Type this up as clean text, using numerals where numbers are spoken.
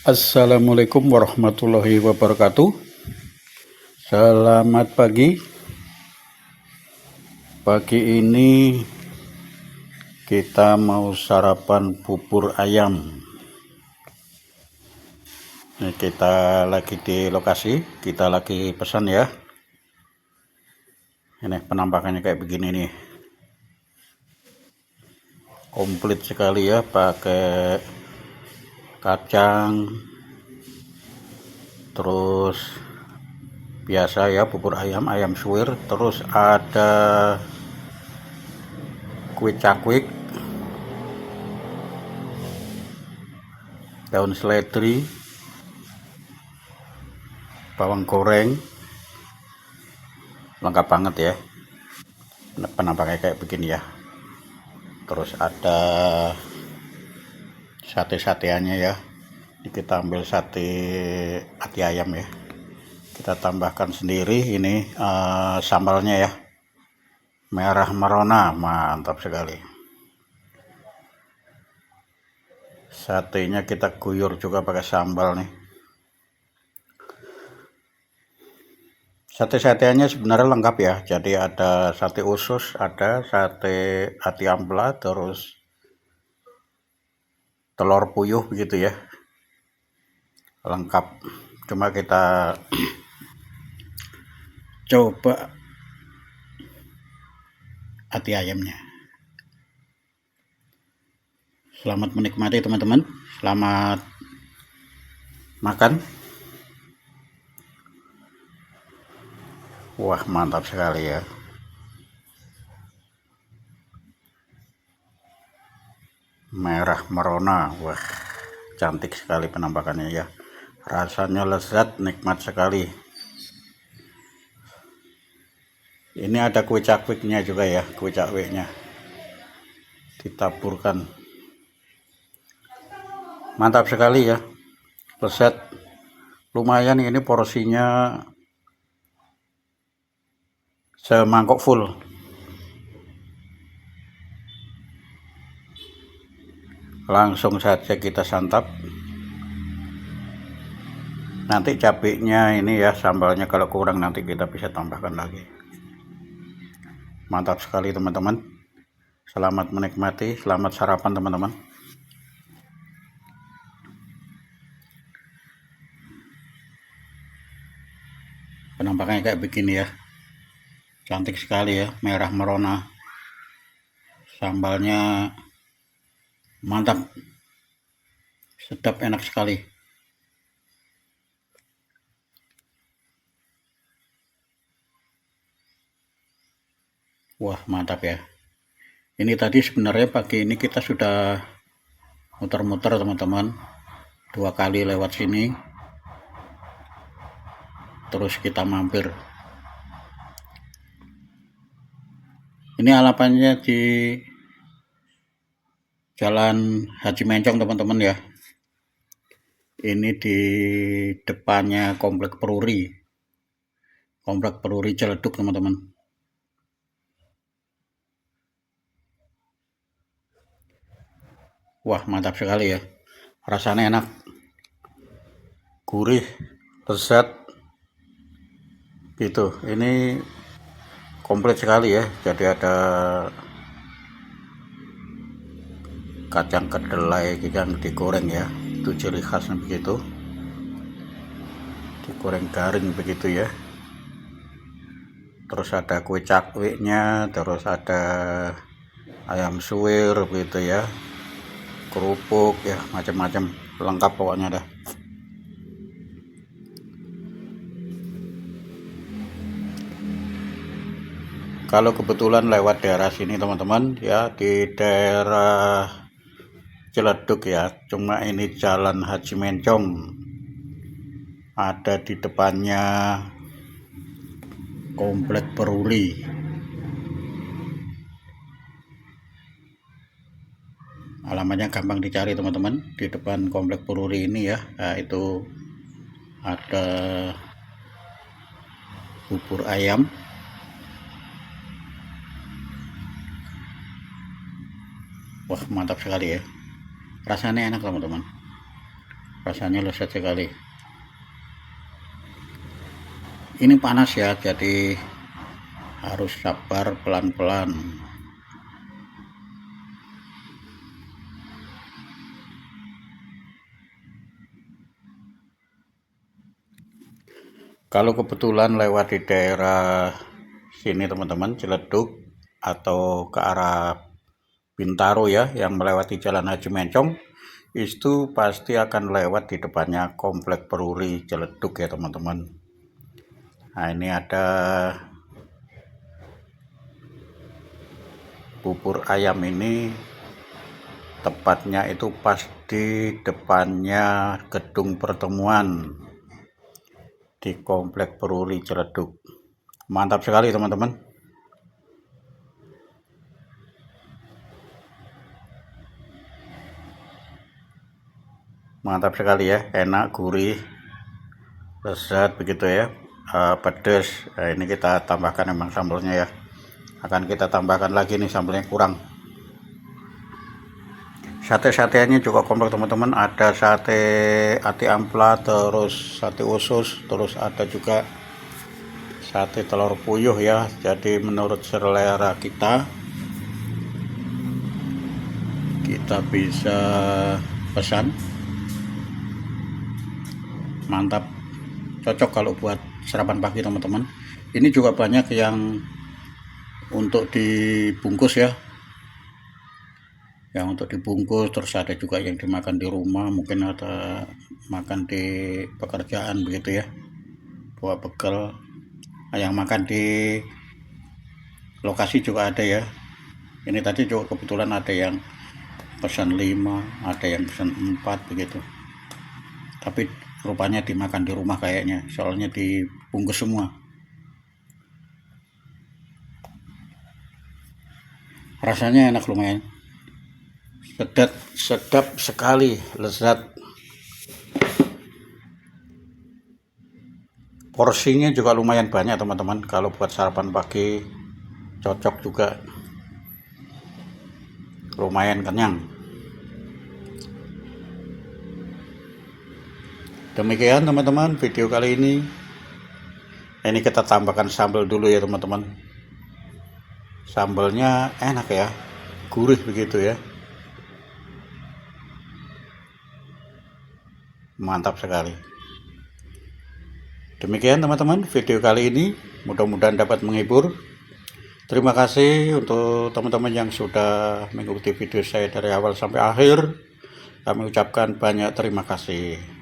Assalamualaikum warahmatullahi wabarakatuh. Selamat pagi. Pagi ini kita mau sarapan bubur ayam. Ini kita lagi di lokasi, kita lagi pesan ya. Ini penampakannya kayak begini nih. Komplit sekali ya, pakai kacang, terus biasa ya bubur ayam, ayam suwir, terus ada kue cakwik, daun seledri, bawang goreng, lengkap banget ya. Penampaknya kayak begini ya. Terus ada sate-sateannya ya. Ini kita ambil sate hati ayam ya, kita tambahkan sendiri. Ini sambalnya ya, merah merona, mantap sekali. Satenya kita guyur juga pakai sambal nih. Sate-sateannya sebenarnya lengkap ya, jadi ada sate usus, ada sate hati ampela, terus telur puyuh begitu ya, lengkap. Cuma kita coba hati ayamnya. Selamat menikmati teman-teman, selamat makan. Wah, mantap sekali ya. Merah merona, wah cantik sekali penampakannya ya. Rasanya lezat, nikmat sekali. Ini ada kue cakwiknya juga ya, kue cakwiknya ditaburkan. Mantap sekali ya, lezat. Lumayan ini porsinya semangkok full. Langsung saja kita santap. Nanti cabenya ini ya, sambalnya kalau kurang nanti kita bisa tambahkan lagi. Mantap sekali teman-teman. Selamat menikmati, selamat sarapan teman-teman. Penampakannya kayak begini ya, cantik sekali ya, merah merona. Sambalnya mantap, sedap, enak sekali. Wah, mantap ya. Ini tadi sebenarnya pagi ini kita sudah muter-muter teman-teman, 2 kali lewat sini, terus kita mampir. Ini alamatnya di Jalan Haji Mencong teman-teman ya. Ini di depannya Komplek Peruri, Komplek Peruri Ciledug teman-teman. Wah, mantap sekali ya, rasanya enak, gurih, lezat gitu. Ini komplit sekali ya, jadi ada kacang kedelai yang digoreng ya, itu ciri khasnya begitu, digoreng garing begitu ya. Terus ada kue cakwiknya, terus ada ayam suwir begitu ya, kerupuk ya, macam-macam, lengkap pokoknya dah. Kalau kebetulan lewat daerah sini teman-teman ya, di daerah Ciledug ya, cuma ini Jalan Haji Mencong, ada di depannya Komplek Peruri. Alamatnya gampang dicari teman-teman, di depan Komplek Peruri ini ya. Nah, itu ada bubur ayam, wah mantap sekali ya, rasanya enak teman-teman, rasanya lezat sekali. Ini panas ya, jadi harus sabar, pelan-pelan. Kalau kebetulan lewat di daerah sini teman-teman, Ciledug atau ke arah Bintaro ya, yang melewati Jalan Haji Mencong, itu pasti akan lewat di depannya Komplek Peruri Ciledug ya teman-teman. Nah, ini ada bubur ayam, ini tepatnya itu pas di depannya gedung pertemuan di Komplek Peruri Ciledug. Mantap sekali teman-teman. Mantap sekali ya, enak, gurih, lezat begitu ya. Pedas. Nah, ini kita tambahkan emang sambalnya ya. Akan kita tambahkan lagi nih, sambalnya kurang. Sate-sateannya juga komplit teman-teman. Ada sate ati ampla, terus sate usus, terus ada juga sate telur puyuh ya. Jadi menurut selera kita bisa pesan. Mantap, cocok kalau buat sarapan pagi teman-teman. Ini juga banyak yang untuk dibungkus ya, yang untuk dibungkus, terus ada juga yang dimakan di rumah, mungkin ada makan di pekerjaan begitu ya, bawa bekal. Yang makan di lokasi juga ada ya. Ini tadi juga kebetulan ada yang pesan 5, ada yang pesan 4 begitu, tapi rupanya dimakan di rumah kayaknya, soalnya dibungkus semua. Rasanya enak, lumayan sedap sekali, lezat. Porsinya juga lumayan banyak teman-teman, kalau buat sarapan pagi cocok juga, lumayan kenyang. Demikian teman-teman video kali ini. Ini kita tambahkan sambal dulu ya teman-teman. Sambalnya enak ya, gurih begitu ya, mantap sekali. Demikian teman-teman video kali ini, mudah-mudahan dapat menghibur. Terima kasih untuk teman-teman yang sudah mengikuti video saya dari awal sampai akhir. Kami ucapkan banyak terima kasih.